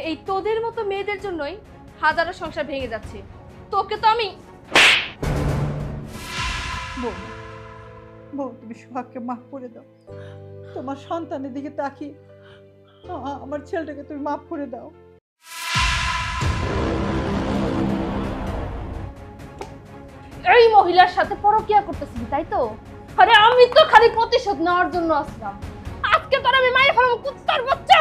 এই তোদের মতো মেয়েদের জন্যই হাজারো সংসার ভেঙে যাচ্ছে। তোকে তো আমি বউ বউ তুমি সোহাগকে মাফ করে দাও। তোমার সন্তানের দিকে তাকিয়ে আমার ছেলেটাকে তুমি মাফ করে দাও। এই মহিলার সাথে পরকিয়া করতেছিস তাই তো? আরে আমি তো খালি প্রতিশোধ নেওয়ার জন্য আসলাম। আজকে তোর আমি মায়ের ফেলবো, কুত্তার বাচ্চা।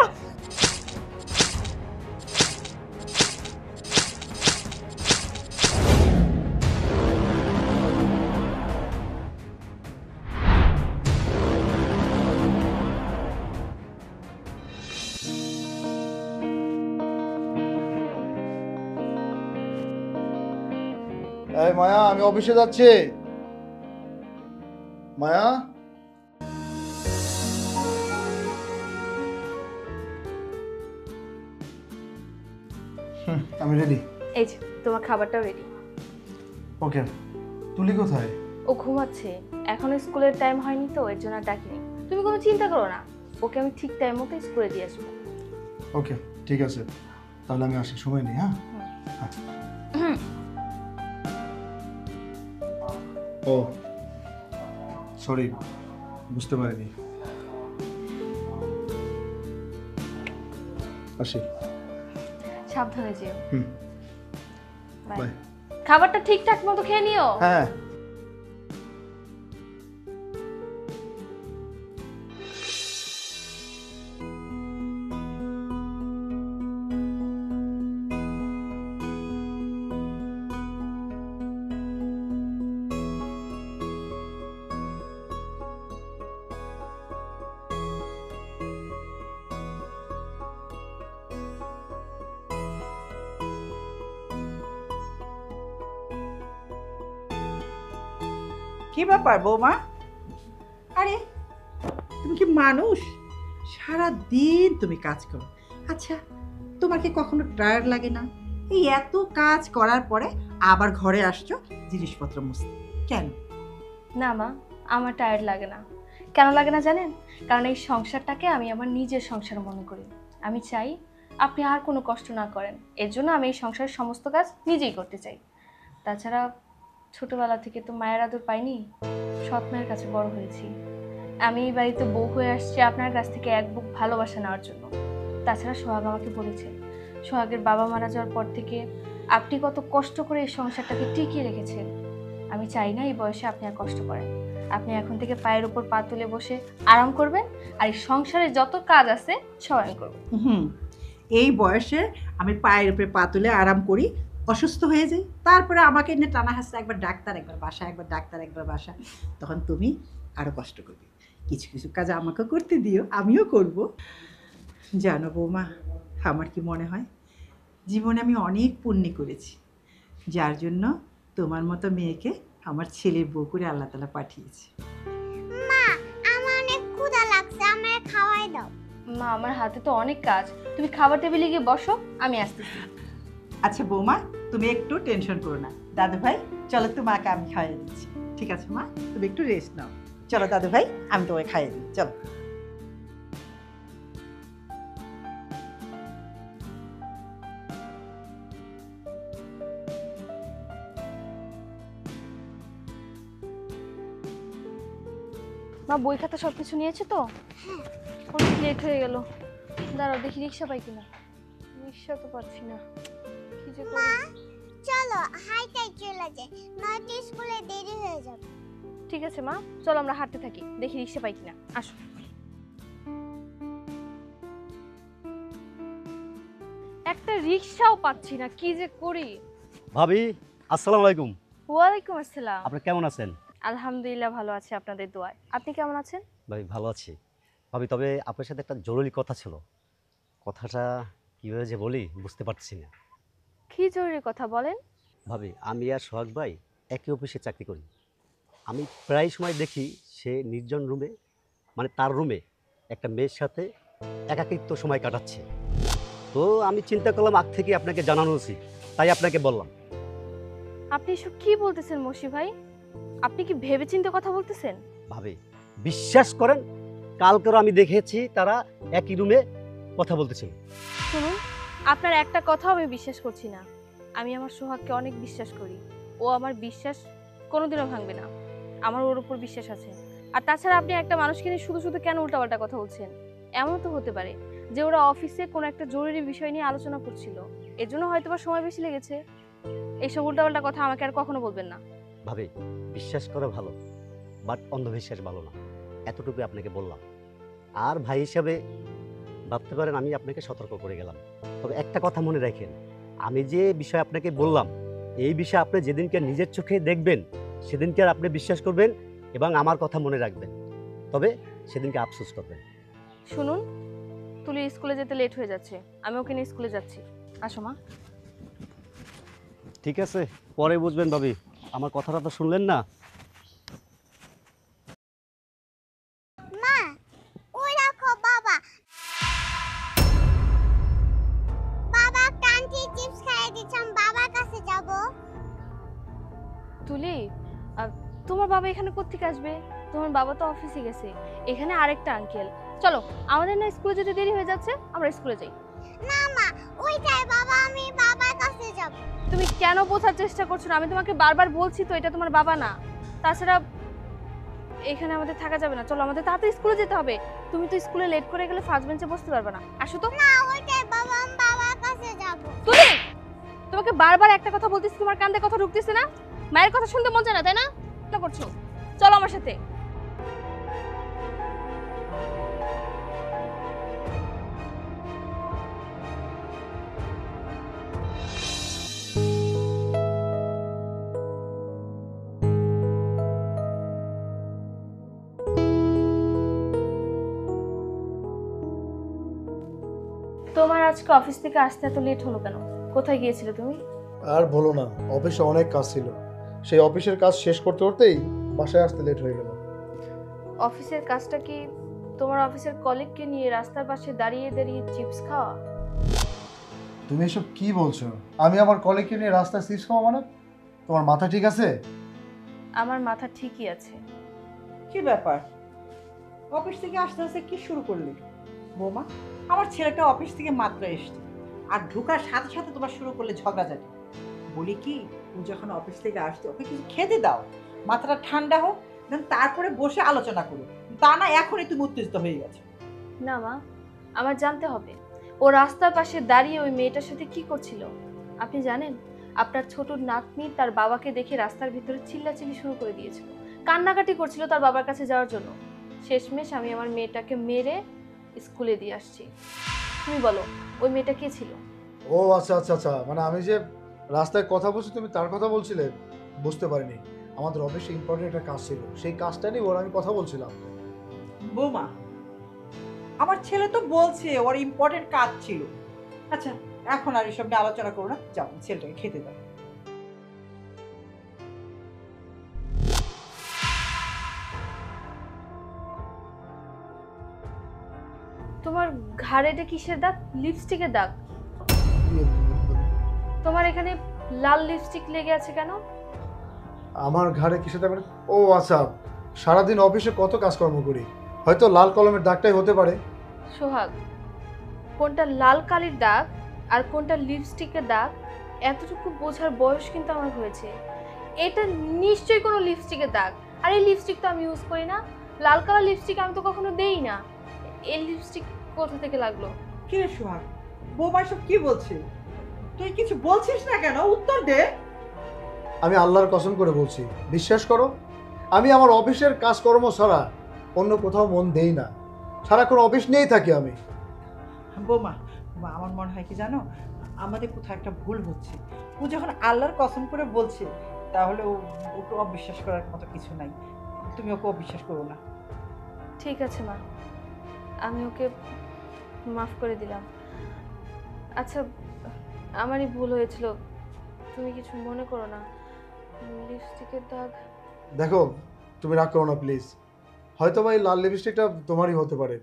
এই মায়া, আমি অফিসে যাচ্ছি। মায়া, আমি রেডি। এই যে তোমার খাবারটাও রেডি। ওকে, তুলি কোথায়? ও ঘুমাচ্ছে, এখনো স্কুলের টাইম হয়নি তো এর জন্য ডাকিনি। তুমি কোনো চিন্তা করো না, ওকে আমি ঠিক টাইম মতো স্কুলে দিয়ে আসবো। ওকে, ঠিক আছে, তাহলে আমি আসি, সময় নেই। হ্যাঁ হ্যাঁ। ও সরি, বুঝতে পারিনি। আসি। সাবধানে যেও। বাই। বাই। খাবারটা ঠিকঠাক মতো খেয়ে নিও। হ্যাঁ। কি ব্যাপার বৌমা? আরে তুমি কি মানুষ? সারা দিন তুমি কাজ করো, আচ্ছা তোমার কি কখনো টায়ার্ড লাগে না? এই এত কাজ করার পরে আবার ঘরে আসছো জিনিসপত্র মুছতে, কেন? না মা, আমার টায়ার্ড লাগে না। কেন লাগে না জানেন? কারণ এই সংসারটাকে আমি আমার নিজের সংসার মনে করি। আমি চাই আপনি আর কোনো কষ্ট না করেন, এর জন্য আমি এই সংসারের সমস্ত কাজ নিজেই করতে চাই। তাছাড়া ছোটবেলা থেকে তো মায়ের আদর পাইনি, সৎ মায়ের কাছে বড় হয়েছি। আমি এই বাড়িতে বউ হয়ে আসছি আপনার কাছ থেকে এক বুক ভালোবাসা নেওয়ার জন্য। তাছাড়া সোহাগ আমাকে বলেছে, সোহাগের বাবা মারা যাওয়ার পর থেকে আপনি কত কষ্ট করে এই সংসারটাকে টিকিয়ে রেখেছেন। আমি চাই না এই বয়সে আপনি আর কষ্ট করেন। আপনি এখন থেকে পায়ের উপর পা তুলে বসে আরাম করবেন, আর এই সংসারে যত কাজ আছে সব আমি করবো। এই বয়সে আমি পায়ের উপরে পা তুলে আরাম করি, অসুস্থ হয়ে যাই, তারপরে আমাকে এনে টানা হাসছে, একবার ডাক্তার একবার বাসা, একবার ডাক্তার একবার বাসা, তখন তুমি আরো কষ্ট করবে। কিছু কিছু কাজ আমাকে করতে দিও, আমিও করব। জানো বৌমা, আমার কি মনে হয় জীবনে আমি অনেক পুণ্য করেছি, যার জন্য তোমার মতো মেয়েকে আমার ছেলের বউ করে আল্লাহ তাআলা পাঠিয়েছে। মা, আমার অনেক ক্ষুধা লাগছে, আমায় খাওয়াই দাও। মা, আমার হাতে তো অনেক কাজ, তুমি খাবার টেবিলে গিয়ে বসো, আমি আসতেছি। আচ্ছা বৌমা, তুমি একটু টেনশন করো না। দাদু ভাই চলো, তোমাকে আমি খাইয়ে দিচ্ছি। ঠিক আছে মা, তুমি একটু রেস্ট নাও। চলো দাদু ভাই, আমি তোমাকে খাইয়ে দিই, চলো। মা, বই খাতা সব কিছু নিয়েছে তো? অনেক লেট হয়ে গেল। দাঁড়াও দেখি রিক্সা পাই কিনা। রিক্সা তো পাচ্ছি না, কি যে করি। চলো হাইটাই চলে যাই, নয়তো স্কুলে দেরি হয়ে যাবে। ঠিক আছে মা, চলো আমরা হাঁটতে থাকি, দেখি রিক্সা পাই কিনা। আসো। একটা রিক্সাও পাচ্ছি না, কি যে করি। ভাবি, আসসালামু আলাইকুম। ওয়ালাইকুম আসসালাম। আপনি কেমন আছেন? আলহামদুলিল্লাহ ভালো আছি আপনাদের দোয়ায়। আপনি কেমন আছেন? ভাই ভালো আছি। ভাবি, তবে আপনার সাথে একটা জরুরি কথা ছিল। কথাটা কীভাবে যে বলি বুঝতে পারছি না। কি জরুরি কথা বলেন? ভাবি, আমি আর সোহাগ ভাই একই অফিসে চাকরি করি। আমি প্রায় সময় দেখি সে নির্জন রুমে, মানে তার রুমে একটা মেয়ের সাথে একাকিত্ব সময় কাটাচ্ছে। তো আমি চিন্তা করলাম আগ থেকে আপনাকে জানানো উচিত, তাই আপনাকে বললাম। আপনি এসব কি বলতেছেন মশি ভাই? আপনি কি ভেবেচিন্তে কথা বলতেছেন? ভাবি, বিশ্বাস করেন, কালকেও আমি দেখেছি তারা একই রুমে কথা বলতেছিল। শুনুন, আপনার একটা কথাও আমি বিশ্বাস করছি না। আমি আমার সোহাগকে অনেক বিশ্বাস করি। ও আমার বিশ্বাস কোনোদিনও ভাঙবে না। আমার ওর উপর বিশ্বাস আছে। আর তাছাড়া আপনি একটা মানুষকে নিয়ে শুধু শুধু কেন উল্টাপাল্টা কথা বলছেন? এমন তো হতে পারে যে ওরা অফিসে কোনো একটা জরুরি বিষয় নিয়ে আলোচনা করছিল, এজন্য হয়তো বা সময় বেশি লেগেছে। এইসব উল্টাপাল্টা কথা আমাকে আর কখনো বলবেন না। ভাবি, বিশ্বাস করা ভালো, বাট অন্ধবিশ্বাস ভালো না, এতটুকু আপনাকে বললাম। আর ভাই হিসাবে ভাবতে পারেন আমি আপনাকে সতর্ক করে গেলাম। তবে একটা কথা মনে রাখেন, আমি যে বিষয় আপনাকে বললাম, এই বিষয়ে আপনি যেদিনকে নিজের চোখে দেখবেন সেদিনকে আর আপনি বিশ্বাস করবেন এবং আমার কথা মনে রাখবেন। তবে সেদিনকে আফসোস করবেন। শুনুন, তুলি স্কুলে যেতে লেট হয়ে যাচ্ছে, আমি ওকে নিয়ে স্কুলে যাচ্ছি। আসো মা। ঠিক আছে, পরে বুঝবেন ভাবি, আমার কথাটা তো শুনলেন না। মা, ওই রাখো বাবা। বাবা কান্টি চিপস খাইয়ে দিচ্ছেন, বাবার কাছে যাব। তুলি, তোমার বাবা এখানে কোত্থেকে আসবে? তোমার বাবা তো অফিসে গেছে, এখানে আরেকটা আঙ্কেল। চলো, আমাদের না স্কুলে যেতে দেরি হয়ে যাচ্ছে, আমরা স্কুলে যাই। না মা, ওইটাই বাবা, আমি বাবার কাছে যাব। তুমি কেন বোঝার চেষ্টা করছো না? আমি তোমাকে বারবার বলছি তো এটা তোমার বাবা না। তাছাড়া এখানে আমাদের থাকা যাবে না, চলো আমাদের তাড়াতাড়ি স্কুলে যেতে হবে। তুমি তো স্কুলে লেট করে গেলে ফার্স্ট বেঞ্চে বসতে পারবে না। আসো তো। না, ওইটাই বাবা, আমি বাবার কাছে যাব। তুলি, তোমাকে বারবার একটা কথা বলতেছি, তোমার কান্দে কথা ঢুকতেছে না? মায়ের কথা শুনতে মন চায় না, তাই না? না করছো, চলো আমার সাথে। তোমার আজকে অফিস থেকে আসতে এত লেট হলো কেন? কোথায় গিয়েছিলে তুমি? আর বলো না, অফিসে অনেক কাজ ছিল। সেই অফিসের কাজ শেষ করতে করতেই বাসায় আসতে লেট হয়ে গেল। অফিসের কাজটা কি তোমার অফিসের কলিগকে নিয়ে রাস্তার পাশে দাঁড়িয়ে দাঁড়িয়ে চিপস খাওয়া? তুমি এসব কি বলছো? আমি আমার কলিগকে নিয়ে রাস্তায় চিপস খাওয়া মানে? তোমার মাথা ঠিক আছে? আমার মাথা ঠিকই আছে। কি ব্যাপার, অফিস থেকে আসতে আসতে কি শুরু করলি? বৌমা, আমার ছেলেটা অফিস থেকে মাত্র এসছে, আর ঢোকার সাথে সাথে তোমার শুরু করলে ঝগড়াঝাটি। বলি কি, ও যখন অফিস থেকে আসছে ওকে কিছু খেতে দাও, মাথাটা ঠান্ডা হোক, দেন তারপরে বসে আলোচনা করো। তা না এখনই তুমি উত্তেজিত হয়ে গেছো। না মা, আমার জানতে হবে ও রাস্তার পাশে দাঁড়িয়ে ওই মেয়েটার সাথে কি করছিল। আপনি জানেন, আপনার ছোট নাতনি তার বাবাকে দেখে রাস্তার ভিতরে চিল্লাচিল্লি শুরু করে দিয়েছিল, কান্নাকাটি করছিল তার বাবার কাছে যাওয়ার জন্য। শেষমেশ আমি আমার মেয়েটাকে মেরে স্কুলে দিয়ে আসছি। তুমি বলো, ওই মেয়েটা কে ছিল? ও আচ্ছা আচ্ছা আচ্ছা, মানে আমি যে রাস্তায় কথা বলছি তুমি তার কথা বলছিলে? বুঝতে পারিনি। আমাদের অফিসে ইম্পর্টেন্ট একটা কাজ ছিল, সেই কাজটা নিয়ে ওর আমি কথা বলছিলাম। বৌমা, আমার ছেলে তো বলছে ওর ইম্পর্টেন্ট কাজ ছিল। আচ্ছা, এখন আর এসব নিয়ে আলোচনা করো না, যাও ছেলেটাকে খেতে দাও। তোমার ঘাড়ে এটা কিসের দাগ? লিপস্টিকের দাগ? তোমার এখানে লাল লিপস্টিক লেগে আছে কেন? আমার ঘাড়ে কিসে দেবে? ও আচ্ছা, সারাদিন অফিসে কত কাজকর্ম করি, হয়তো লাল কলমের দাগটাই হতে পারে। সোহাগ, কোনটা লাল কালির দাগ আর কোনটা লিপস্টিকের দাগ এতটুকু বোঝার বয়স কিন্তু আমার হয়েছে। এটা নিশ্চয়ই কোনো লিপস্টিকের দাগ। আর এই লিপস্টিক তো আমি ইউজ করি না, লাল কালার লিপস্টিক আমি তো কখনো দেই না। এই লিপস্টিক কোথা থেকে লাগলো? কি রে সোহাগ, বৌমা সব কি বলছে? তুই কিছু বলছিস না কেন? উত্তর দে। আমি আল্লাহর কসম করে বলছি, বিশ্বাস করো, আমি আমার অফিসের কাজকর্ম ছাড়া অন্য কোথাও মন দেই না। সারাক্ষণ অফিস নিয়েই থাকি আমি। বৌমা, বৌমা, আমার মনে হয় কি জানো, আমাদের কোথাও একটা ভুল হচ্ছে। ও যখন আল্লাহর কসম করে বলছে, তাহলে ওকে অবিশ্বাস করার মতো কিছু নাই। তুমি ওকে অবিশ্বাস করো না। ঠিক আছে মা, আমি ওকে মাফ করে দিলাম। আচ্ছা, আমারই ভুল হয়েছিল, তুমি কিছু মনে করো না। লিপস্টিকের দাগ। দেখো, তুমি রাগ করো না প্লিজ। হয়তো বা এই লাল লিপস্টিকটা তোমারই হতে পারে,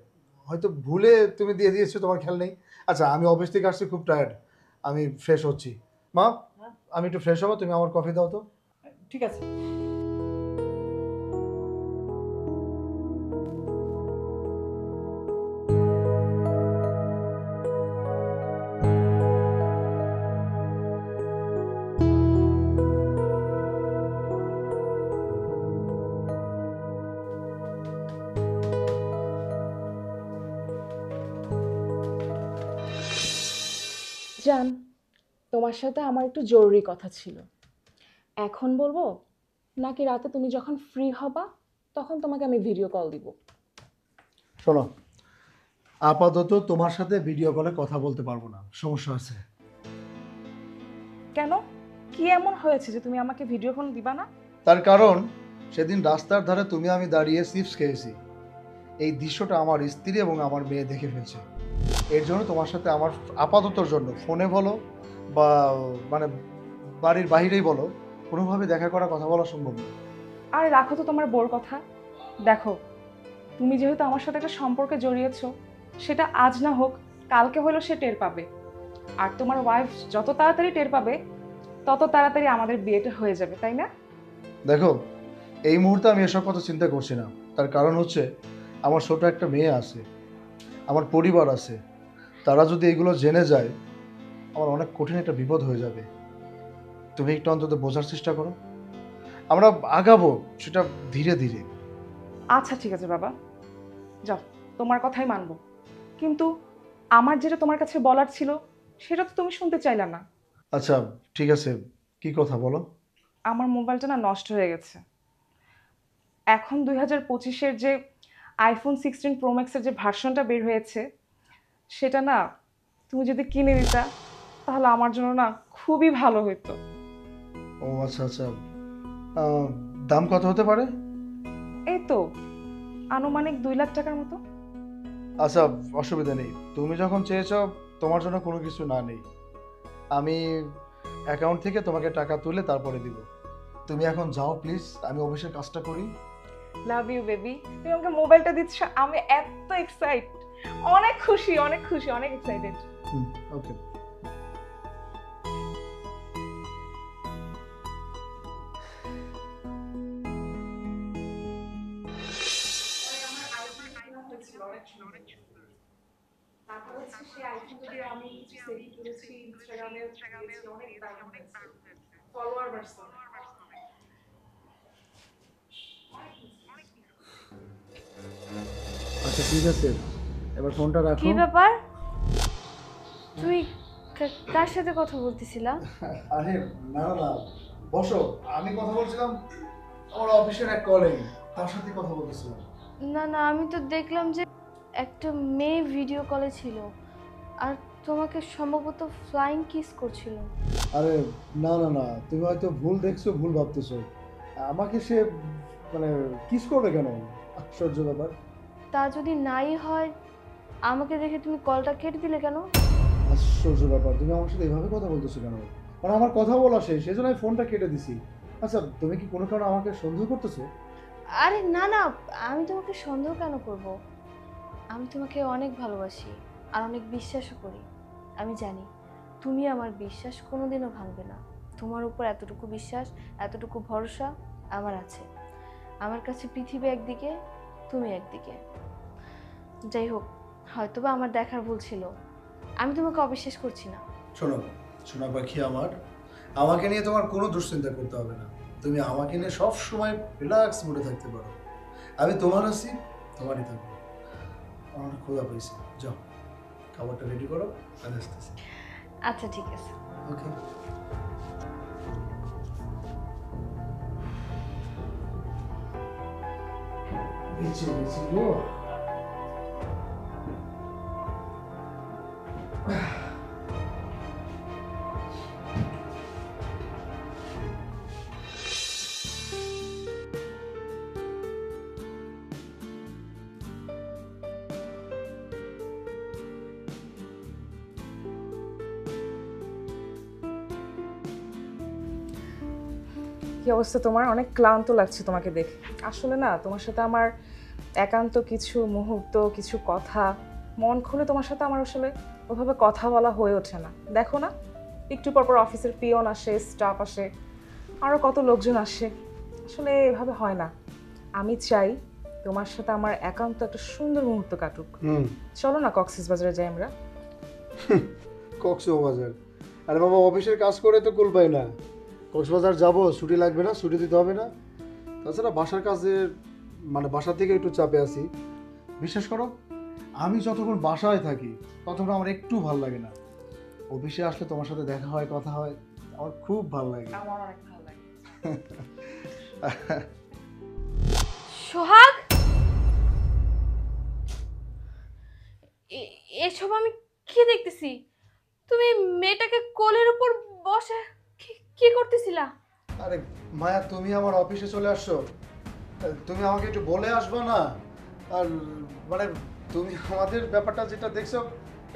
হয়তো ভুলে তুমি দিয়ে দিয়েছো, তোমার খেয়াল নেই। আচ্ছা, আমি অফিস থেকে আসছি, খুব টায়ার্ড, আমি ফ্রেশ হচ্ছি। মা, আমি একটু ফ্রেশ হবো, তুমি আমার কফি দাও তো। ঠিক আছে। জান, তোমার সাথে আমার একটু জরুরি কথা ছিল। এখন বলবো নাকি রাতে তুমি যখন ফ্রি হবা তখন তোমাকে আমি ভিডিও কল দিব? শোনো, আপাতত তোমার সাথে ভিডিও কলে কথা বলতে পারবো না, সমস্যা আছে। কেন? কি এমন হয়েছে যে তুমি আমাকে ভিডিও কল দিবা না? তার কারণ সেদিন রাস্তার ধারে তুমি আমি দাঁড়িয়ে চিপস খেয়েছি, এই দৃশ্যটা আমার স্ত্রী এবং আমার মেয়ে দেখে ফেলছে। এর জন্য তোমার সাথে আমার আপাততর জন্য ফোনে বলো বা মানে বাড়ির বাইরেই বলো, কোনোভাবে দেখা করা কথা বলা সম্ভব না। আর রাখো তো তোমার বোর কথা। দেখো, তুমি যেহেতু আমার সাথে একটা সম্পর্কে জড়িয়েছো, সেটা আজ না হোক কালকে হলেও সে টের পাবে। আর তোমার ওয়াইফ যত তাড়াতাড়ি টের পাবে তত তাড়াতাড়ি আমাদের বিয়েটা হয়ে যাবে, তাই না? দেখো, এই মুহূর্তে আমি এসব কথা চিন্তা করছি না। তার কারণ হচ্ছে আমার ছোট একটা মেয়ে আছে, আমার পরিবার আছে। তারা যদি এগুলো জেনে যায়, আমার অনেক কঠিন একটা বিপদ হয়ে যাবে। তুমি একটু অন্তত বোঝার চেষ্টা করো, আমরা আগাবো সেটা ধীরে ধীরে। আচ্ছা ঠিক আছে বাবা, যাও, তোমার কথাই মানবো। কিন্তু আমার যেটা তোমার কাছে বলার ছিল সেটা তো তুমি শুনতে চাইলা না। আচ্ছা ঠিক আছে, কি কথা বলো। আমার মোবাইলটা না নষ্ট হয়ে গেছে। এখন 2025-এর যে আইফোন 16 প্রো ম্যাক্সের যে ভার্সনটা বের হয়েছে, সেটা না তুমি যদি কিনে দিতা তাহলে আমার জন্য না খুবই ভালো হতো। ও আচ্ছা আচ্ছা, দাম কত হতে পারে? এই তো আনুমানিক 2 লাখ টাকার মতো। আচ্ছা, অসুবিধা নেই। তুমি যখন চেয়েছো, তোমার জন্য কোনো কিছু না নেই। আমি অ্যাকাউন্ট থেকে তোমাকে টাকা তুলে তারপরে দিব। তুমি এখন যাও প্লিজ, আমি অফিসের কাজটা করি। Love you baby. তুমি আমাকে মোবাইলটা দিচ্ছ, আমি এত এক্সাইট, অনেক খুশি অনেক খুশি, অনেক এক্সাইটেড। ওকে। আচ্ছা ঠিক আছে, এবার ফোনটা রাখো। কি ব্যাপার? তুই কার সাথে কথা বলতেছিলা? আরে না না না, বসো। আমি কথা বলছিলাম আমার অফিসের এক কলিগ, তার সাথে কথা বলতেছিলাম। না না, আমি তো দেখলাম যে একটা মেয়ে ভিডিও কলে ছিল আর তোমাকে সম্ভবত ফ্লাইং কিস করছিল। আরে না না না, তুমি হয়তো ভুল দেখছো, ভুল ভাবতেছো। আমাকে সে মানে কিস করবে কেন? আশ্চর্য ব্যাপার। তা যদি নাই হয়, আমাকে দেখে তুমি কলটা কেটে দিলে কেন? আশ্চর্য ব্যাপার, তুমি আমার সাথে এভাবে কথা বলতেছো কেন? মানে আমার কথা বলা শেষ, সেই জন্য আমি ফোনটা কেটে দিছি। আচ্ছা, তুমি কি কোনো কারণে আমাকে সন্দেহ করতেছো? আরে না না, আমি তোমাকে সন্দেহ কেন করব? আমি তোমাকে অনেক ভালোবাসি আর অনেক বিশ্বাসও করি। আমি জানি তুমি আমার বিশ্বাস কোনোদিনও ভাঙবে না। তোমার উপর এতটুকু বিশ্বাস, এতটুকু ভরসা আমার আছে। আমার কাছে পৃথিবী একদিকে, তুমি একদিকে। যাই হোক, হয়তোবা আমার দেখার ভুল ছিল। আমি তোমাকে অবিশ্বাস করছি না। শোনো শোনা পাখি আমার, আমাকে নিয়ে তোমার কোনো দুশ্চিন্তা করতে হবে না। তুমি আমাকে নিয়ে সব সময় রিল্যাক্স মুডে থাকতে পারো। আমি তোমার আছি, তোমারই থাকবো। আমার অনেক ক্ষুধা পেয়েছে, যাও খাবারটা রেডি করো, আমি আসতেছি। আচ্ছা ঠিক আছে। ওকে। বেঁচে গেছি গো। কি অবস্থা তোমার? অনেক ক্লান্ত লাগছে তোমাকে দেখে। আসলে না, তোমার সাথে আমার একান্ত কিছু মুহূর্ত, কিছু কথা মন খুলে তোমার সাথে আমার আসলে ওভাবে কথা বলা হয়ে ওঠে না। দেখো না, একটু পর পর অফিসের পিয়ন আসে, স্টাফ আসে, আরও কত লোকজন আসে। আসলে এভাবে হয় না। আমি চাই তোমার সাথে আমার একান্ত একটা সুন্দর মুহূর্ত কাটুক। চলো না কক্সবাজারে যাই আমরা। কক্সবাজার? আরে বাবা, অফিসের কাজ করে তো কুল পাই না। কক্সবাজার যাব, ছুটি লাগবে না, ছুটি দিতে হবে না। তাছাড়া বাসার কাজে মানে বাসা থেকে একটু চাপে আছি। বিশ্বাস করো, আমি যতক্ষণ বাসায় থাকি ততক্ষণ আমার একটু ভালো লাগে না। অফিসে আসলে তোমার সাথে দেখা হয়, কথা হয়, আমার খুব ভালো লাগে। আমার অনেক ভালো লাগে। সোহাগ, এসব আমি কি দেখতেছি? তুমি মেয়েটাকে কোলের উপর বসে কি করতেছিলা? আরে মায়া, তুমি আমার অফিসে চলে আসছো, তুমি আমাকে একটু বলে আসবে না? আর মানে তুমি আমাদের ব্যাপারটা যেটা দেখছো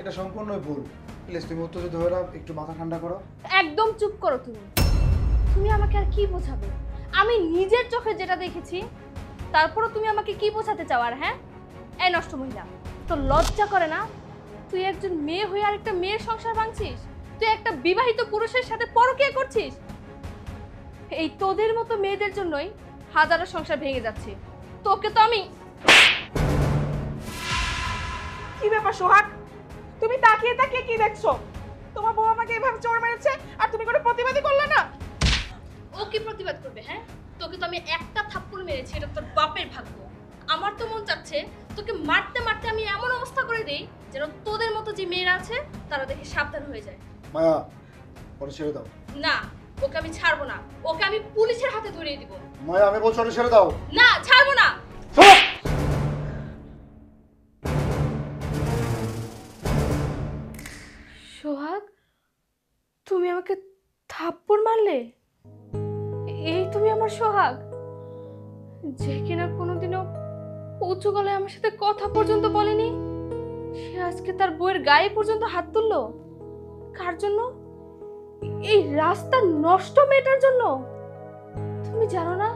এটা সম্পূর্ণই ভুল। প্লিজ তুমি উত্তেজিত হয়ে না, একটু মাথা ঠান্ডা করো। একদম চুপ করো তুমি। তুমি আমাকে আর কি বোঝাবে? আমি নিজের চোখে যেটা দেখেছি, তারপরও তুমি আমাকে কি বোঝাতে চাও? আর হ্যাঁ, এই নষ্ট মহিলা, তো লজ্জা করে না? তুই একজন মেয়ে হয়ে আর একটা মেয়ের সংসার ভাঙছিস? তুই একটা বিবাহিত পুরুষের সাথে পরকীয়া করছিস? এই তোদের মতো মেয়েদের জন্যই হাজারো সংসার ভেঙে যাচ্ছে। তোকে তো আমি... কি ব্যাপার সোহাগ, তুমি তাকিয়ে তাকিয়ে কি দেখছো? তোমার বউ আমাকে এভাবে চোর মেরেছে আর তুমি কোনো প্রতিবাদই করলে না? ও কি প্রতিবাদ করবে? হ্যাঁ, তোকে তো আমি একটা থাপ্পড় মেরেছি, এটা তোর বাপের ভাগ্য। আমার তো মন চাচ্ছে তোকে মারতে মারতে আমি এমন অবস্থা করে দেই যেন তোদের মতো যে মেয়েরা আছে তারা দেখে সাবধান হয়ে যায়। মায়া, ওটা ছেড়ে দাও। না, ওকে আমি ছাড়বো না। ওকে আমি পুলিশের হাতে ধরিয়ে দিব। মায়া, আমি বলছি ওটা ছেড়ে দাও। না, ছাড়বো না। সোহাগ, তুমি আমাকে থাপ্পড় মারলে? এই তুমি আমার সোহাগ, যে কিনা কোনোদিনও উঁচু গলায় আমার সাথে কথা পর্যন্ত বলেনি, সে আজকে তার বউয়ের গায়ে পর্যন্ত হাত তুললো। কার জন্য? এই রাস্তার নষ্ট মেয়েটার জন্য। তুমি জানো না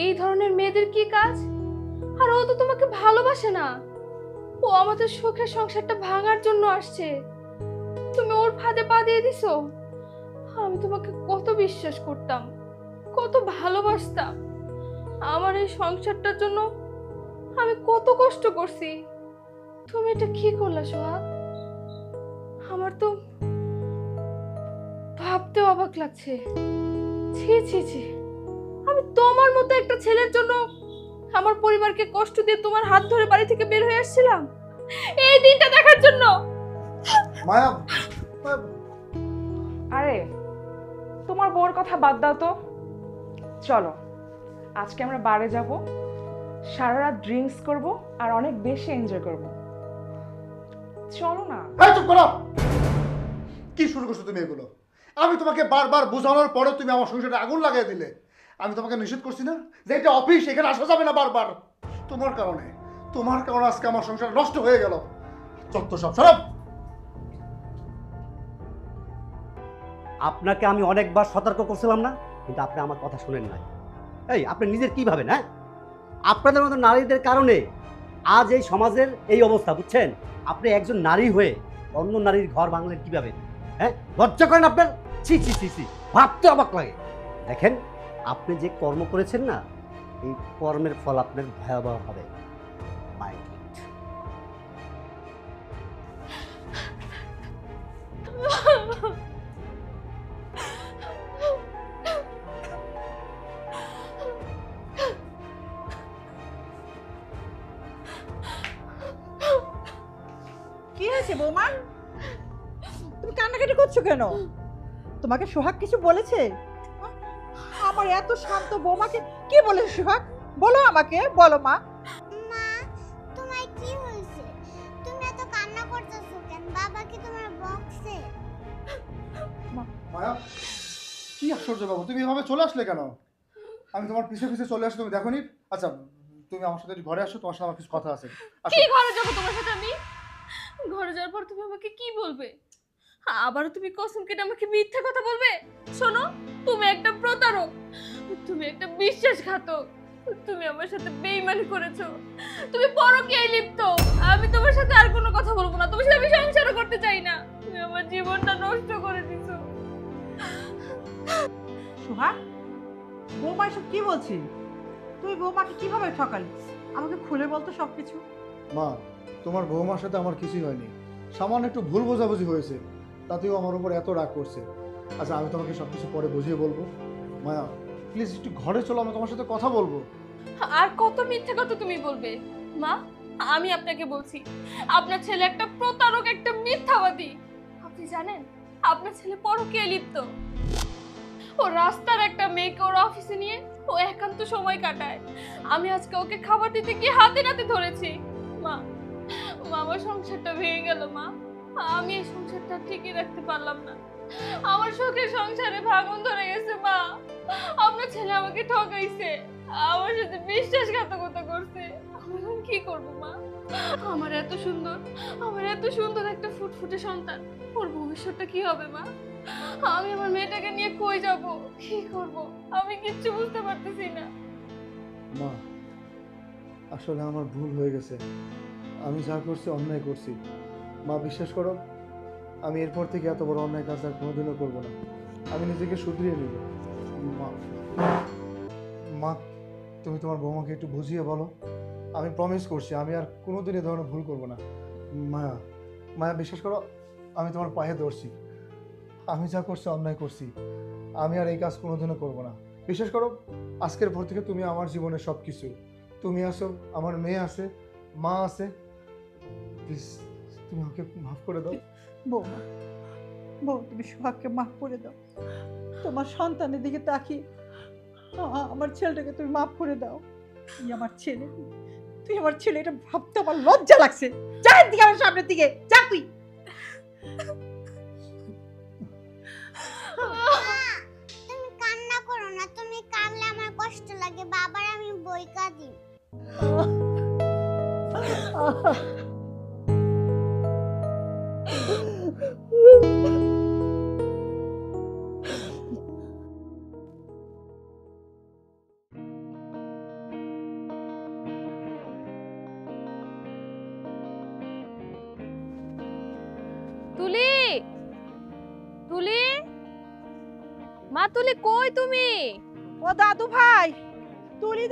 এই ধরনের মেয়েদের কি কাজ? আর ও তো তোমাকে ভালোবাসে না, ও আমাদের সুখের সংসারটা ভাঙার জন্য আসছে। তুমি ওর ফাঁদে পা দিয়ে দিছো। আমি তোমাকে কত বিশ্বাস করতাম, কত ভালোবাসতাম। আমার এই সংসারটার জন্য আমি কত কষ্ট করছি। তুমি এটা কি করলা সোহাগ? আমার তো ভাবতে অবাক লাগছে। ছি ছি ছি, আমি তোমার মতো একটা ছেলের জন্য আমার পরিবারকে কষ্ট দিয়ে তোমার হাত ধরে বাড়ি থেকে বের হয়ে আসছিলাম এই দিনটা দেখার জন্য। মায়া, আরে তোমার বউর কথা বাদ দাও তো, চলো আজকে আমরা বারে যাব, সারা রাত ড্রিঙ্কস করব আর অনেক বেশি এনজয় করব। চলো না। এই চুপ করো! কি শুরু করছো তুমি এগুলো? আমি তোমাকে বারবার বোঝানোর পরে তুমি আমার সংসারে আগুন লাগিয়ে দিলে। আমি তোমাকে নিষেধ করছি না যে এটা অফিস, এখানে আসা যাবে না বারবার। তোমার কারণে আজকে আমার সংসার নষ্ট হয়ে গেল। চত্ব সব সরব। আপনাকে আমি অনেকবার সতর্ক করছিলাম না, কিন্তু আপনি আমার কথা শুনেন নাই। এই আপনি নিজের কি ভাবেন? হ্যাঁ, আপনাদের মতো নারীদের কারণে আজ এই সমাজের এই অবস্থা, বুঝছেন? আপনি একজন নারী হয়ে অন্য নারীর ঘর ভাঙলেন কিভাবে? হ্যাঁ, লজ্জা করেন আপনার? ছি ছি ছি ছি, ভাবতে অবাক লাগে। দেখেন, আপনি যে কর্ম করেছেন না, এই কর্মের ফল আপনার ভয়াবহ হবে। Mind it. কি হয়েছে বৌমা? তুমি কান্নাকাটি করছো কেন? তোমাকে সোহাগ কিছু বলেছে? আমার এত শান্ত বৌমাকে কি বলেছে সোহাগ? বলো আমাকে, বলো মা। মা, তোমার কি হয়েছে? তুমি এত কান্না করতেছো কেন? বাবা কি তোমার বকছে? মায়া, কি আশ্চর্য বাবু, তুমি এভাবে চলে আসলে কেন? আমি তোমার পিছে পিছে চলে আসি, তুমি দেখোনি? আচ্ছা, তুমি আমার সাথে একটু ঘরে আসো, তোমার সাথে আমার কিছু কথা আছে। আসো। কি ঘরে যাবো তোমার সাথে আমি? ঘরে যাওয়ার পর তুমি আমাকে কি বলবে? আবারও তুমি কসম কেটে আমাকে মিথ্যা কথা বলবে? শোনো, তুমি একটা প্রতারক, তুমি একটা বিশ্বাসঘাতক, তুমি আমার সাথে বেইমানি করেছো, তুমি পরকীয়ায় লিপ্ত। আমি তোমার সাথে আর কোনো কথা বলবো না, তোমার সাথে আমি সংসারও করতে চাই না। তুমি আমার জীবনটা নষ্ট করে দিছো। সোহাগ, বৌমা এসব কি বলছি? তুই বৌমাকে কিভাবে ঠকালি? আমাকে খুলে বলতো সবকিছু। মা, তোমার বৌমার সাথে আমার কিছুই হয়নি, সামান্য একটু ভুল বোঝাবুঝি হয়েছে, তাতেও আমার উপর এত রাগ করছে। আচ্ছা, আমি তোমাকে সবকিছু পরে বুঝিয়ে বলবো। মায়া, প্লিজ একটু ঘরে চলো, আমি তোমার সাথে কথা বলবো। আর কত মিথ্যা কথা তুমি বলবে? মা, আমি আপনাকে বলছি, আপনার ছেলে একটা প্রতারক, একটা মিথ্যাবাদী। আপনি জানেন আপনার ছেলে পরকীয়ায় লিপ্ত। ও রাস্তার একটা মেয়েকে ওর অফিসে নিয়ে ও একান্ত সময় কাটায়। আমি আজকে ওকে খাবার দিতে গিয়ে হাতে নাতে ধরেছি। মা, আমার সংসারটা ভেঙে গেল মা। আমি এই সংসারটা ঠিকই রাখতে পারলাম না। আমার শখের সংসারে ভাঙন ধরে গেছে মা। আপনার ছেলে আমাকে ঠকাইছে, আমার সাথে বিশ্বাসঘাতকতা করছে। আমি এখন কি করব মা? আমার এত সুন্দর একটা ফুটফুটে সন্তান, ওর ভবিষ্যৎটা কি হবে মা? আমি আমার মেয়েটাকে নিয়ে কই যাব, কি করব? আমি কিচ্ছু বুঝতে পারতেছি না। মা, আসলে আমার ভুল হয়ে গেছে। আমি যা করছি অন্যায় করছি। মা, বিশ্বাস করো, আমি এরপর থেকে এত বড় অন্যায় কাজ আর কোনোদিনও করবো না। আমি নিজেকে শুধরিয়ে নিব। মা, মা, তুমি তোমার বৌমাকে একটু বুঝিয়ে বলো। আমি প্রমিস করছি আমি আর কোনোদিন এ ধরনের ভুল করবো না। মায়া, মায়া, বিশ্বাস করো, আমি তোমার পায়ে ধরছি। আমি যা করছি অন্যায় করছি। আমি আর এই কাজ কোনোদিনও করবো না। বিশ্বাস করো, আজকের পর থেকে তুমি আমার জীবনের সব কিছু। তুমি আছো, আমার মেয়ে আছে, মা আছে। প্লিজ তুমি আমাকে মাফ করে দাও। বৌমা, বউ, তুমি সোহাগকে মাফ করে দাও। তোমার সন্তানের দিকে তাকিয়ে আমার ছেলেটাকে তুমি মাফ করে দাও। তুই আমার ছেলে, এটা ভাবতে আমার লজ্জা লাগছে। যা দিকে, আমার সামনের দিকে যা তুই। তুমি কান্না করো না, তুমি কাঁদলে আমার কষ্ট লাগে, বাবার আমি বইকা দিই। তুলি, তুলি, মা তুলি, কই তুমি? ও দাদু ভাই,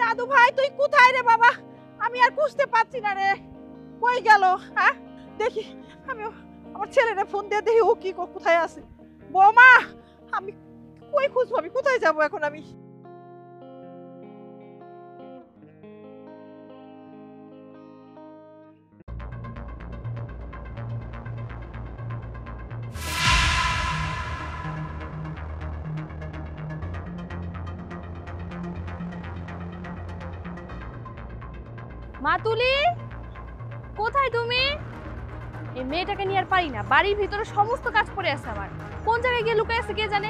দাদু ভাই, তুই কোথায় রে বাবা? আমি আর বুঝতে পারছি না রে, কই গেল? হ্যাঁ, দেখি আমি আমার ছেলেরে ফোন দিয়ে দেখি ও কি কোথায় আছে। বৌমা, আমি কই খুঁজবো? আমি কোথায় যাবো এখন? আমি মা তুলি, কোথায় তুমি? এই মেয়েটাকে নিয়ে আর পারি না। বাড়ির ভিতরে সমস্ত কাজ পড়ে আছে আমার। কোন জায়গায় গিয়ে লুকায় আছে কে জানে?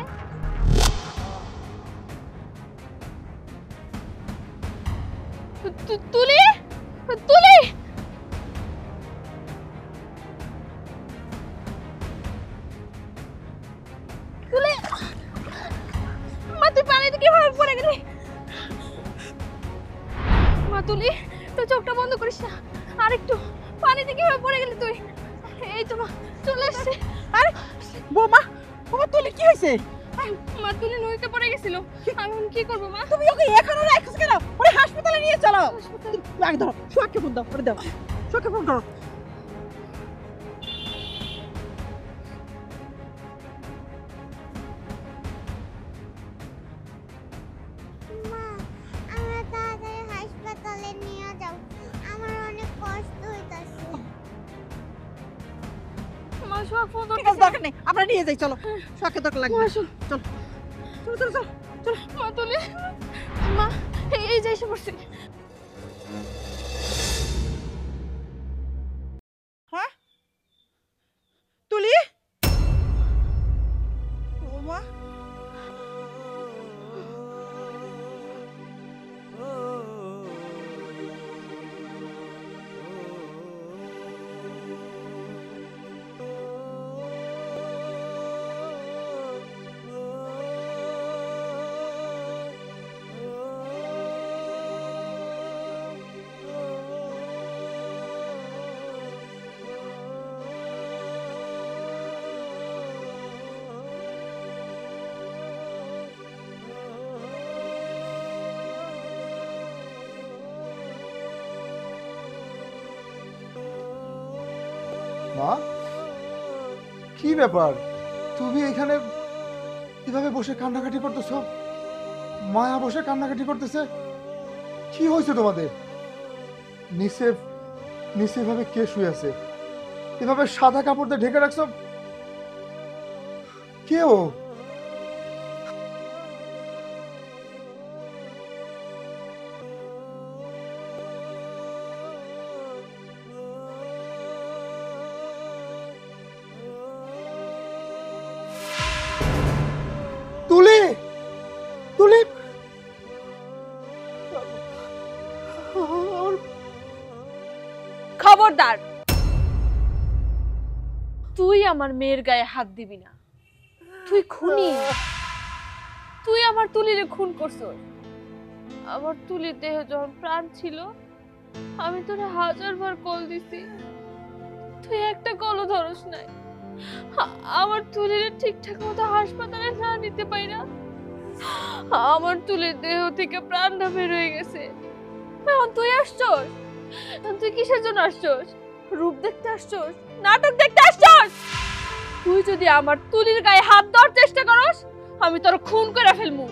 তুলি, তুলি, তুলি, মা তুই পানিতে কিভাবে পড়ে গেলি? মা তুলি, তুই চোখটা বন্ধ করিস না। আর একটু, পানিতে কিভাবে পড়ে গেলি তুই? এই তো মা, চলে এসেছি। আরে বৌমা, তুলি কি হয়েছে? মা তুলি নদীতে পড়ে গেছিল। আমি এখন কি করবো মা? তুমি ওকে এখনো রাখছ কেন? ওরে হাসপাতালে নিয়ে চলো। আগে ধরো, সোহাগকে ফোন দাও, ওরে দাও, সোহাগকে ফোন করো। মা, আমার তাড়াতাড়ি হাসপাতালে নিয়ে যাও, আমার অনেক কষ্ট হইতাছে। মা সোহাগ ফোন ঠিক আছে, দরকার নেই, আমরা নিয়ে যাই, চলো। সোহাগকে দরকার লাগবে। চলো চলো চলো চলো চলো। মা তুলি, মা এই যে এসে পড়ছি। হ্যাঁ, তুলি, বৌমা, মা, কি ব্যাপার? তুমি এখানে কিভাবে বসে কান্নাকাটি করতেছো? মায়া বসে কান্নাকাটি করতেছে। কি হয়েছে তোমাদের? নিচে নিচে এভাবে কে শুয়ে আছে? এভাবে সাদা কাপড় দিয়ে ঢেকে রাখছো? কি হয়েছে? বৌমা, আমি আর পারতেছি না। আমি আর পারতেছি না। আমি আর পারতেছি না। মা, কি ব্যাপার? তুমি এখানে কিভাবে বসে কান্নাকাটি করতেছো? মায়া বসে কান্নাকাটি করতেছে। কি হয়েছে তোমাদের? নিচে নিচে এভাবে কে শুয়ে আছে? কে ও? তুলি, তুলি, খবরদার, তুই আমার মেয়ের গায়ে হাত দিবি না। তুই খুনি, তুই আমার তুলিরে খুন করছস। আমার তুলির দেহ যখন প্রাণ ছিল আমি তোরে 1000বার কল দিছি, তুই একটা কলও ধরস নাই। আমার তুলিরে ঠিকঠাক মতো হাসপাতালে না নিতে পারি না, আমার তুলির দেহ থেকে প্রাণটা বের হয়ে গেছে। এখন তুই আসছস, এখন তুই কিসের জন্য আসছস? রূপ দেখতে আসছস? নাটক দেখতে আসছস? তুই যদি আমার তুলির গায়ে হাত দেওয়ার চেষ্টা করস আমি তোর খুন করে ফেলবো।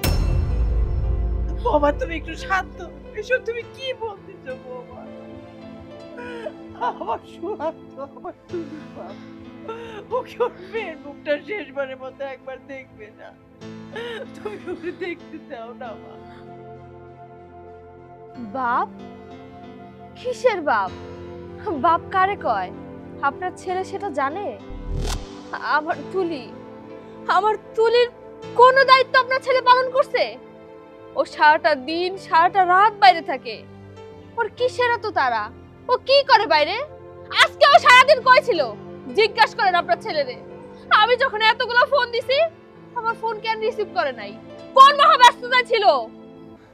বাবা তুমি একটু শান্ত, এসব তুমি কি বলতেছো বাবা? আমার সুহান্ত, আমার তুমি বাবা, ওকে ওর মেয়ের মুখটা শেষবারের মতো একবার দেখবে না? তুমি ওকে দেখতে দাও না মা। বাপ? কিসের বাপ? বাপ কারে কয়? আপনার ছেলে সেটা জানে? আমার তুলির কোনো দায়িত্ব আপনার ছেলে পালন করছে? ও সারাটা দিন সারাটা রাত বাইরে থাকে, ওর কিসের এত তারা? ও কি করে বাইরে? আজকে ও সারাদিন কই ছিল জিজ্ঞাসা করেন আপনার ছেলেরে। আমি যখন এতগুলো ফোন দিছি আমার ফোন কেন রিসিভ করে নাই? কোন মহাব্যস্ততা ছিল?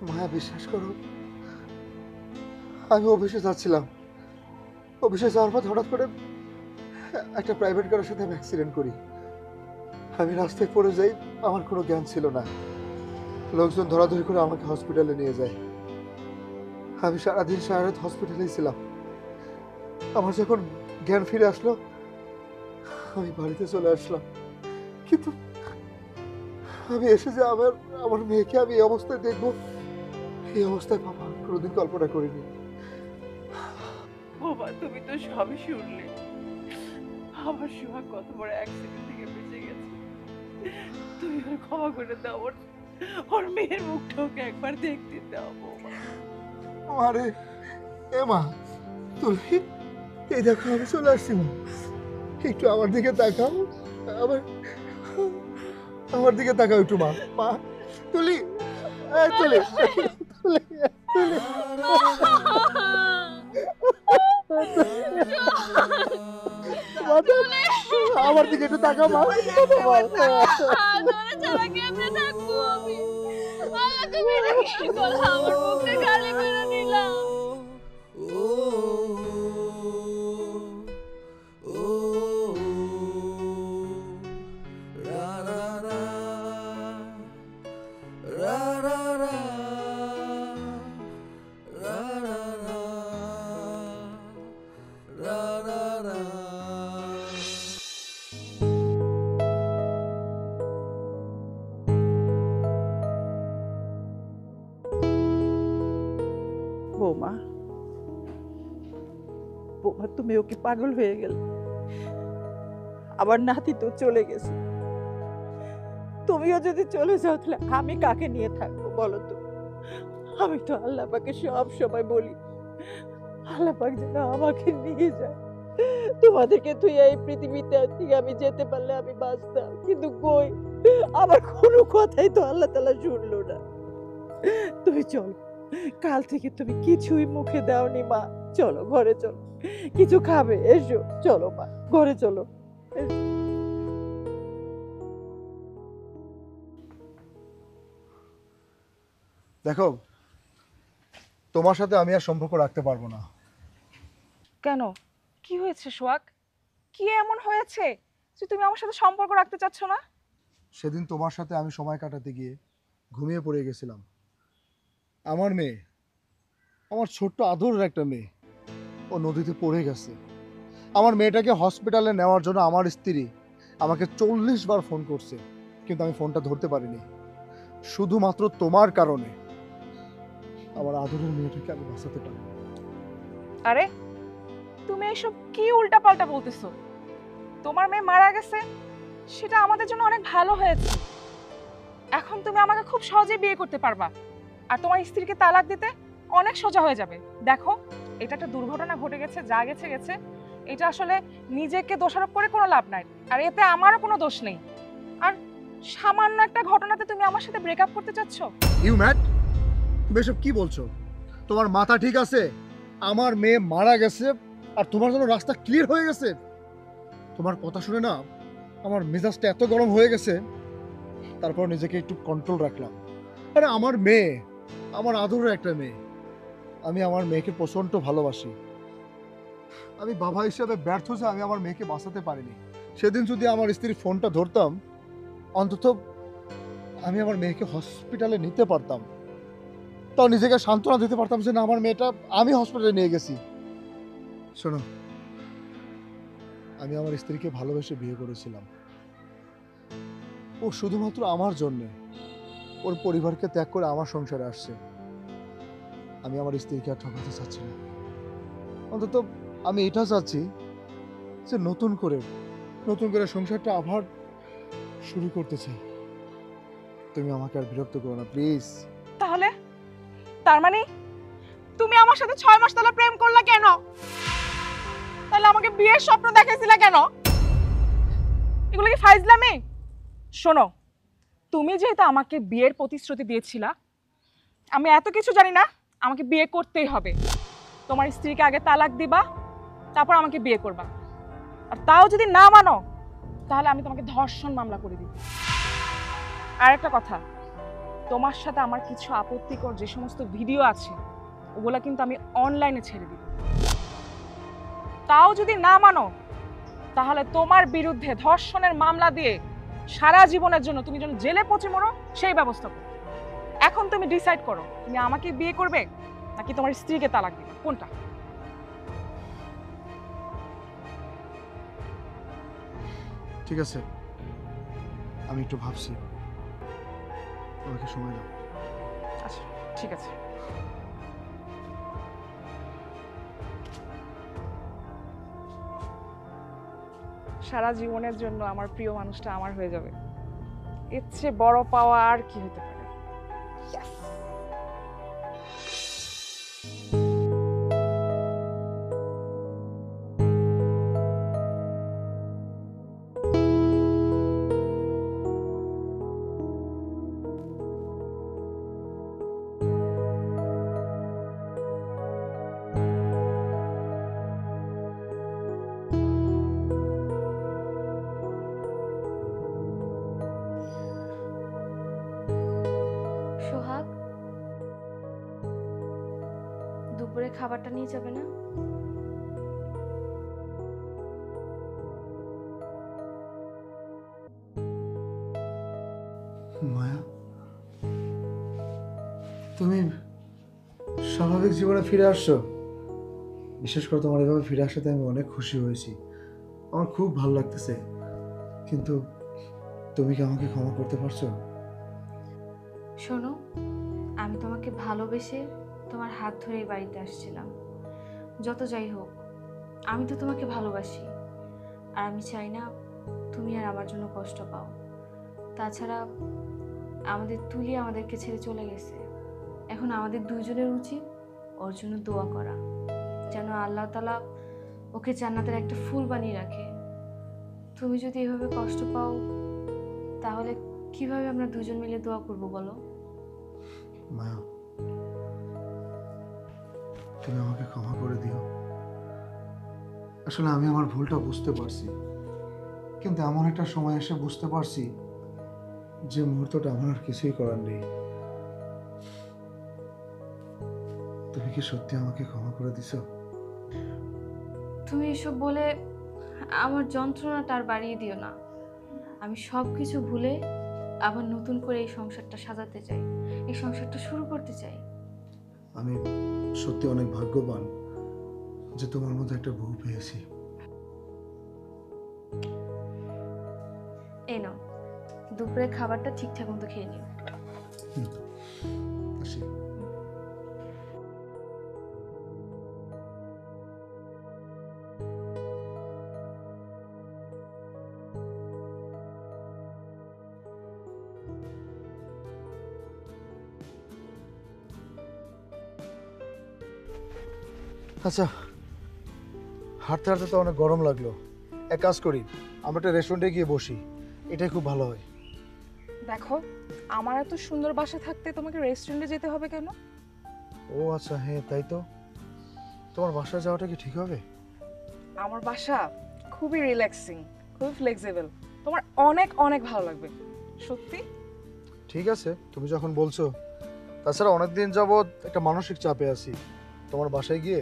মায়া বিশ্বাস করো, আমি অফিসে যাচ্ছিলাম। অফিসে যাওয়ার পর হঠাৎ করে একটা প্রাইভেট কারের সাথে আমি অ্যাক্সিডেন্ট করি। আমি রাস্তায় পড়ে যাই, আমার কোনো জ্ঞান ছিল না। লোকজন ধরাধরি করে আমাকে হসপিটালে নিয়ে যায়। আমি সারাদিন সারা রাত হসপিটালেই ছিলাম। আমার যখন জ্ঞান ফিরে আসলো আমি বাড়িতে চলে আসলাম, কিন্তু আমি এসে যে আমার মেয়েকে আমি এই অবস্থায় দেখবো, এই অবস্থায় বাবা কোনোদিন কল্পনা করিনি। বাবা তুমি তো সবই শুনলে, আমার সুহাগ কত বড় অ্যাক্সিডেন্ট থেকে বেঁচে গেছে। তুমি ওর ক্ষমা করে দাও, ওর মেয়ের মুখটা ওকে একবার দেখতে দাও বাবা। আরে এ মা, তুমি এই দেখো আমি চলে আসছি মা, একটু আমার দিকে তাকাও, আমার দিকে তাকাও একটু মা। মা তুলি, তুলি, তুলি, তুলি। আমার দিকে একটু তাকাও মা। বৌমা, বৌমা তুমি ওকে পাগল হয়ে গেল। আবার নাতি তো চলে গেছে, তুমিও যদি চলে যাও তাহলে আমি কাকে নিয়ে থাকবো বলো তো? আমি তো আল্লাহ পাকে সব সময় বলি আল্লাহ পাক যেন আমাকে নিয়ে যায়। তোমাদেরকে তুই এই পৃথিবীতে থেকে আমি যেতে পারলে আমি বাঁচতাম, কিন্তু কই, আমার কোনো কথাই তো আল্লাহ তাআলা শুনলো না। তুমি চলো, কাল থেকে তুমি কিছুই মুখে দাওনি মা। চলো ঘরে চলো, কিছু খাবে, এসো, চলো মা ঘরে চলো। দেখো, তোমার সাথে আমি আর সম্পর্ক রাখতে পারবো না। কেন? কি হয়েছে সোহাগ? কি এমন হয়েছে যে তুমি আমার সাথে সম্পর্ক রাখতে চাচ্ছ না? সেদিন তোমার সাথে আমি সময় কাটাতে গিয়ে ঘুমিয়ে পড়ে গেছিলাম। আমার মেয়ে, আমার ছোট্ট আদরের একটা মেয়ে, ও নদীতে পড়ে গেছে। আমার মেয়েটাকে হসপিটালে নেওয়ার জন্য আমার স্ত্রী আমাকে 40 বার ফোন করছে, কিন্তু আমি ফোনটা ধরতে পারিনি। শুধুমাত্র তোমার কারণে আমার আদরের মেয়েটাকে আমি বাঁচাতে পারি। আরে তুমি এসব কি উল্টাপাল্টা বলতেছো? তোমার মেয়ে মারা গেছে সেটা আমাদের জন্য অনেক ভালো হয়েছে। এখন তুমি আমাকে খুব সহজেই বিয়ে করতে পারবা, আর তোমার স্ত্রীকে তালাক দিতে অনেক সোজা হয়ে যাবে। দেখো, এটা একটা দুর্ঘটনা ঘটে গেছে, যা গেছে গেছে। এটা আসলে নিজেকে দোষারোপ করে কোনো লাভ নাই, আর এতে আমারও কোনো দোষ নেই। আর সামান্য একটা ঘটনাতে তুমি আমার সাথে ব্রেকআপ করতে চাচ্ছ? You mad? তুমি এসব কি বলছো? তোমার মাথা ঠিক আছে? আমার মেয়ে মারা গেছে আর তোমার জন্য রাস্তা ক্লিয়ার হয়ে গেছে। তোমার কথা শুনে না আমার মেজাজটা এত গরম হয়ে গেছে, তারপর নিজেকে একটু কন্ট্রোল রাখলাম। আরে আমার মেয়ে, আমার আদরের একটা মেয়ে, আমি আমার মেয়েকে প্রচণ্ড ভালোবাসি। আমি বাবা হিসেবে ব্যর্থ যে আমি আমার মেয়েকে বাঁচাতে পারিনি। সেদিন যদি আমার স্ত্রীর ফোনটা ধরতাম, অন্তত আমি আমার মেয়েকে হসপিটালে নিতে পারতাম, তাও নিজেকে সান্ত্বনা দিতে পারতাম যে না, আমার মেয়েটা আমি হসপিটালে নিয়ে গেছি। শোনো, আমি আমার স্ত্রীকে ভালোবেসে বিয়ে করেছিলাম। ও শুধুমাত্র আমার জন্যে ওর পরিবারকে ত্যাগ করে আমার সংসারে আসছে। আমি আমার স্ত্রীকে আর ঠকাতে চাচ্ছি না। অন্তত আমি এটা চাচ্ছি যে নতুন করে সংসারটা আবার শুরু করতে চাই। তুমি আমাকে আর বিরক্ত করো না প্লিজ। তাহলে তার মানে তুমি আমার সাথে 6 মাস তাহলে প্রেম করলা কেন? তাহলে আমাকে বিয়ের স্বপ্ন দেখাইছিলা কেন? এগুলো কি ফাইজলামি? শোনো, তুমি যেহেতু আমাকে বিয়ের প্রতিশ্রুতি দিয়েছিলা, আমি এত কিছু জানি না। আমাকে বিয়ে করতেই হবে। তোমার স্ত্রীকে আগে তালাক দিবা, তারপর আমাকে বিয়ে করবা। আর তাও যদি না মানো, তাহলে আমি তোমাকে ধর্ষণ মামলা করে দিব। আর একটা কথা, তোমার সাথে আমার কিছু আপত্তিকর যে সমস্ত ভিডিও আছে, ওগুলা কিন্তু আমি অনলাইনে ছেড়ে দিব। তাও যদি না মানো, তাহলে তোমার বিরুদ্ধে ধর্ষণের মামলা দিয়ে সারা জীবনের জন্য তুমি যেন জেলে পচে মরো, সেই ব্যবস্থা করো। এখন তুমি ডিসাইড করো, তুমি আমাকে বিয়ে করবে নাকি তোমার স্ত্রীকে তালাক দিবে, কোনটা? ঠিক আছে, আমি একটু ভাবছি, আমাকে সময় দাও। আচ্ছা, ঠিক আছে। সারা জীবনের জন্য আমার প্রিয় মানুষটা আমার হয়ে যাবে, এর চেয়ে বড় পাওয়া আর কি হতে পারে? Yes! সোহাগ, দুপুরে খাবারটা নিয়ে যাবে না? মায়া, তুমি স্বাভাবিক জীবনে ফিরে আসছো। বিশেষ করে তোমার এভাবে ফিরে আসাতে আমি অনেক খুশি হয়েছি, আমার খুব ভালো লাগতেছে। কিন্তু তুমি কি আমাকে ক্ষমা করতে পারছো? শোনো, আমি তোমাকে ভালোবেসে তোমার হাত ধরে এই বাড়িতে আসছিলাম। যত যাই হোক, আমি তো তোমাকে ভালোবাসি, আর আমি চাই না তুমি আর আমার জন্য কষ্ট পাও। তাছাড়া আমাদের তুলি আমাদেরকে ছেড়ে চলে গেছে। এখন আমাদের দুইজনের উচিত ওর জন্য দোয়া করা, যেন আল্লাহ তাআলা ওকে জান্নাতের একটা ফুল বানিয়ে রাখে। তুমি যদি এভাবে কষ্ট পাও, তাহলে কিভাবে আমরা দুজন মিলে দোয়া করব বলো? মায়া, তুমি আমাকে ক্ষমা করে দিও। আসলে আমি আমার ভুলটা বুঝতে পারছি, কিন্তু এমন একটা সময় এসে বুঝতে পারছি যে মুহূর্তটা আমার আর কিছুই করার নেই। তুমি কি সত্যি আমাকে ক্ষমা করে দিছো? তুমি এসব বলে আমার যন্ত্রণাটা আর বাড়িয়ে দিও না। আমি সব কিছু ভুলে আবার নতুন করে এই সংসারটা সাজাতে চাই, এই সংসারটা শুরু করতে চাই। আমি সত্যি অনেক ভাগ্যবান যে তোমার মতো একটা বউ পেয়েছি। এই নাও, দুপুরে খাবারটা ঠিকঠাক মতো খেয়ে নিও। আসি। আচ্ছা, হাঁটতে হাঁটতে তো অনেক গরম লাগলো, এক কাজ করি, আমরা একটা রেস্টুরেন্টে গিয়ে বসি, এটাই খুব ভালো হয়। দেখো, আমার এত সুন্দর বাসা থাকতে তোমাকে রেস্টুরেন্টে যেতে হবে কেন? ও আচ্ছা, হ্যাঁ তাই তো। তোমার বাসায় যাওয়াটা কি ঠিক হবে? আমার বাসা খুবই রিল্যাক্সিং, খুবই ফ্লেক্সিবল, তোমার অনেক অনেক ভালো লাগবে, সত্যি। ঠিক আছে, তুমি যখন বলছো। তাছাড়া অনেকদিন যাবৎ একটা মানসিক চাপে আছি, তোমার বাসায় গিয়ে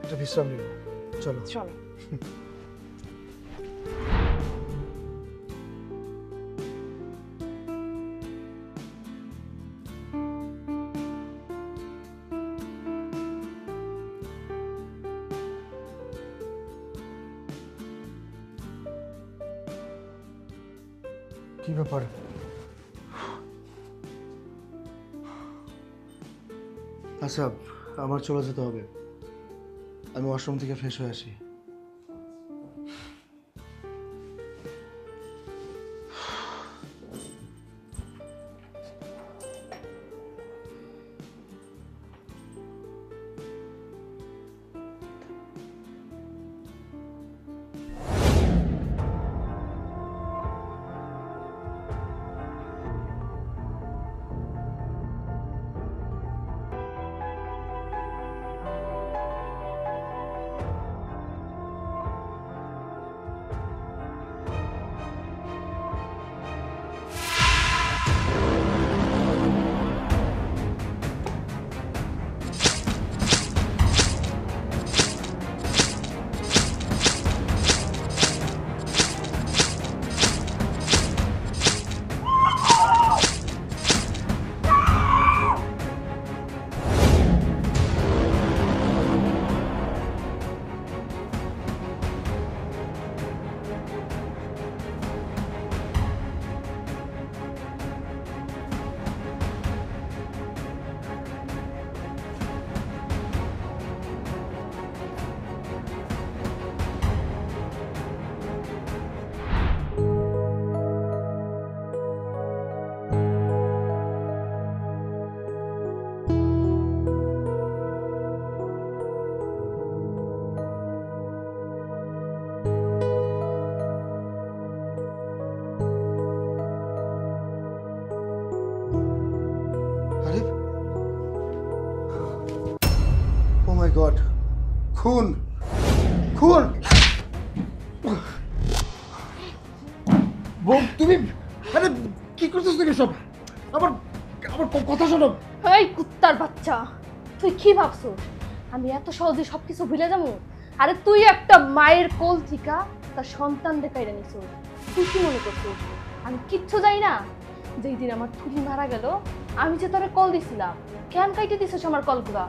একটা বিশ্রাম নিব। চলো চলো। কি ব্যাপার? আচ্ছা, আমার চলে যেতে হবে, আমি ওয়াশরুম থেকে ফ্রেশ হয়ে আসি। আরে, ও মাই গড, খুন খুন! বউ, তুমি আরে কি করতেছ তুমি সব? আমার আমার কথা শোনো। এই কুত্তার বাচ্চা, তুই কি ভাবছিস আমি এত সহজে সবকিছু ভুলে যাবো? আরে তুই একটা মায়ের কোল থিকা তার সন্তান দেখাইরা নিছিস, তুই কি মনে করছিস আমি কিচ্ছু জানি না? যেই দিন আমার থুলি মারা গেল, আমি যে তোরে কল দিছিলাম, কেন কাইটে দিছিস আমার কলগুলা?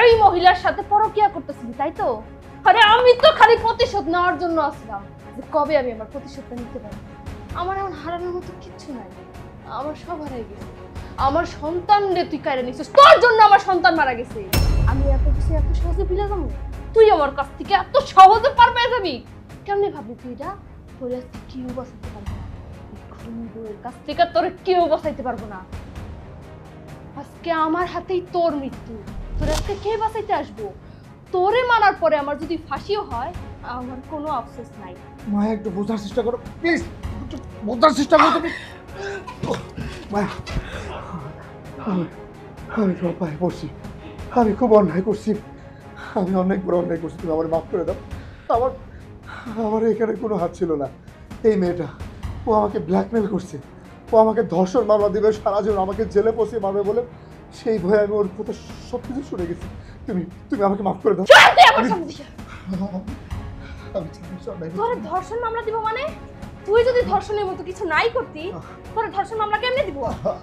এই মহিলার সাথে পরকিয়া করতেছিলি তাই তো? আরে আমি তো খালি প্রতিশোধ নেওয়ার জন্য আসলাম, যে কবে আমি আমার প্রতিশোধটা নিতে পারি। আমার এখন হারানোর মতো কিচ্ছু নাই, আমার সব হারাই গেছে। আমার সন্তান রে তুই কাইরা নিছিস, তোর জন্য আমার সন্তান মারা গেছে। আমি এত কিছু এত সহজে ভুলে যাবো? তুই আমার কাছ থেকে এত সহজে পার পেয়ে যাবি? কেমনে ভাবলি তুই এটা? তোর আজকে কেউ বাঁচাইতে পারবে না, বউয়ের কাছ থেকে তোর কেউ বাঁচাইতে পারবো না। আজকে আমার হাতেই তোর মৃত্যু, তোর আজকে কে বাঁচাইতে আসবো? তোরে মারার পরে আমার যদি ফাঁসিও হয়, আমার কোনো আফসোস নাই। মায়া, একটু বোঝার চেষ্টা করো প্লিজ, একটু বোঝার চেষ্টা করো তুমি। মায়া, আমি তোমার পায়ে পড়ছি, আমি খুব অন্যায় করছি, আমি অনেক বড় অন্যায় করছি, তুমি আমার মাফ করে দাও। আমার আমার এখানে কোনো হাত ছিল না। এই মেয়েটা, ও আমাকে ব্ল্যাকমেল করছে, ও আমাকে ধর্ষণ মামলা দিবে, সারা জীবন আমাকে জেলে পচিয়ে মারবে বলে, সেই ভয়ে আমি ওর কথা সব কিছু শুনে গেছি। তুমি তুমি আমাকে মাফ করে দাও। আমি অন্যায় তোর করছি। ধর্ষণ মামলা দিব মানে? তুই যদি ধর্ষণের মতো কিছু নাই করতি, তোর ধর্ষণ মামলা কেমনে দিব?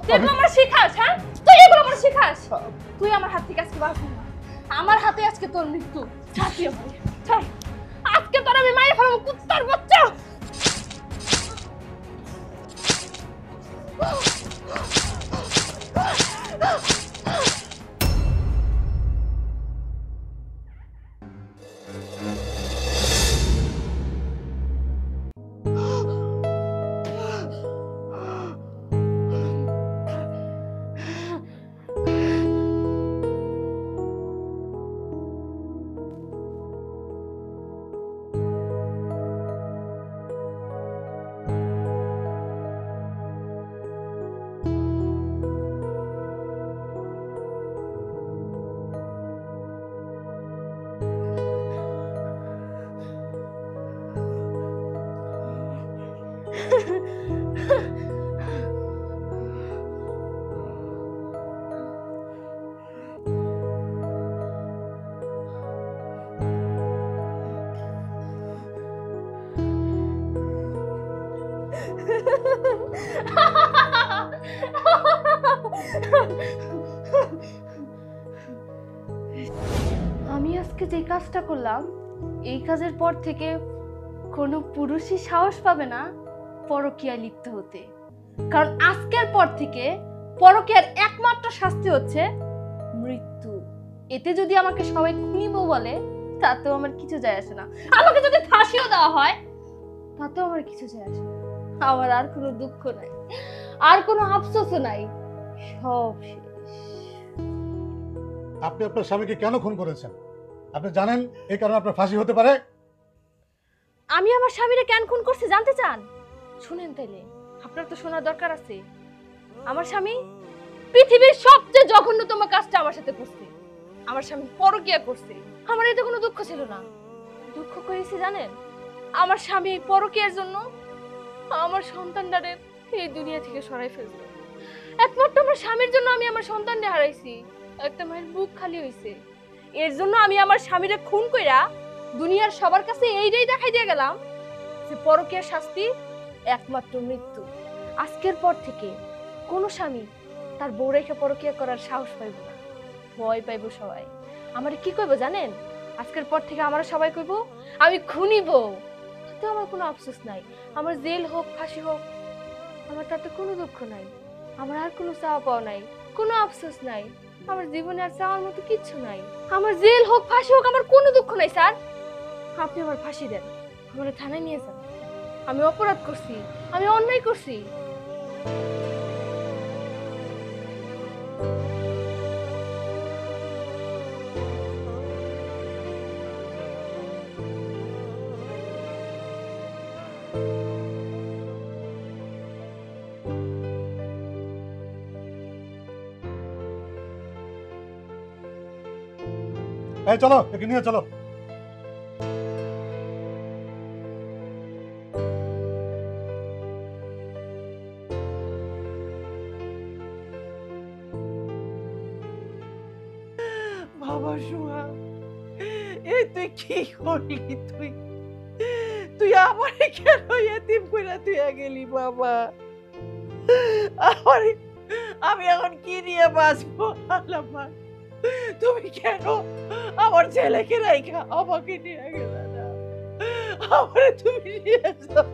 তুই এগুলো আমার শিখাস? হ্যাঁ, তুই এগুলো আমার শিখাস? তুই আমার হাত থেকে আজকে বাঁচবি না, আমার হাতে আজকে তোর মৃত্যু। ছাড় আমার, ছাড়। আজকে তোর আমি মায়ের ফেলবো, কুত্তার বাচ্চা। আমি আজকে যে কাজটা করলাম এই কাজের পর থেকে কোনো পুরুষই সাহস পাবে না পরকীয়ায় লিপ্ত হতে, কারণ আজকের পর থেকে পরকীয়ার একমাত্র শাস্তি হচ্ছে মৃত্যু। এতে যদি আমাকে সবাই খুনি বউ বলে তাতেও আমার কিছু যায় আসে না, আমাকে যদি ফাঁসিও দেওয়া হয় তাতেও আমার কিছু যায় আসে না। আমার আর কোনো দুঃখ নাই, আর কোনো আফসোসও নাই, সব শেষ। আপনি আপনার স্বামীকে কেন খুন করেছেন? আপনি জানেন এই কারণে আপনার ফাঁসি হতে পারে। আমি আমার স্বামীরে কেন খুন করছি জানতে চান? শুনেন তাইলে, আপনার তো শোনার দরকার আছে। আমার স্বামী পৃথিবীর সবচেয়ে জঘন্যতম কাজটা আমার সাথে করছে। আমার স্বামী পরকীয়া করছে, আমার এতে কোনো দুঃখ ছিল না। দুঃখ করেছি জানেন, আমার স্বামী এই পরকীয়ার জন্য আমার সন্তানটারে এই দুনিয়া থেকে সরাই ফেলছে। একমাত্র আমার স্বামীর জন্য আমি আমার সন্তানকে হারাইছি, একটা মায়ের বুক খালি হয়েছে। এর জন্য আমি আমার স্বামীরে খুন কইরা দুনিয়ার সবার কাছে এইটাই দেখাই দিয়ে গেলাম যে পরকীয়ার শাস্তি একমাত্র মৃত্যু। আজকের পর থেকে কোনো স্বামী তার বউ রেখে পরকীয়া করার সাহস পাইব না, ভয় পাইব সবাই। আমারে কি কইব জানেন? আজকের পর থেকে আমরা সবাই কইব আমি খুনি বউ। তাতে আমার কোনো আফসোস নাই, আমার জেল হোক ফাঁসি হোক আমার তাতে কোনো দুঃখ নাই, আমার আর কোনো চাওয়া পাওয়া নাই, কোনো আফসোস নাই, আমার জীবনে আর চাওয়ার মতো কিচ্ছু নাই। আমার জেল হোক ফাঁসি হোক আমার কোনো দুঃখ নাই। স্যার, আপনি আমার ফাঁসি দেন, আমার থানায় নিয়ে যান। আমি অপরাধ করছি, আমি অন্যায় করছি। এই চলো, একে নিয়ে চলো। বাবা সোহা, এই তুই কি করলি? তুই তুই আমারে কেন এতিম কইরা তুই গেলি বাবা? আমি এখন কি নিয়ে বাঁচবো? আল্লাহ, তুমি কেন আমার ছেলেকে রাইখা আমাকে নিয়ে গেলে না? আমারে তুমি নিয়ে যাও।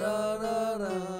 ra ra ra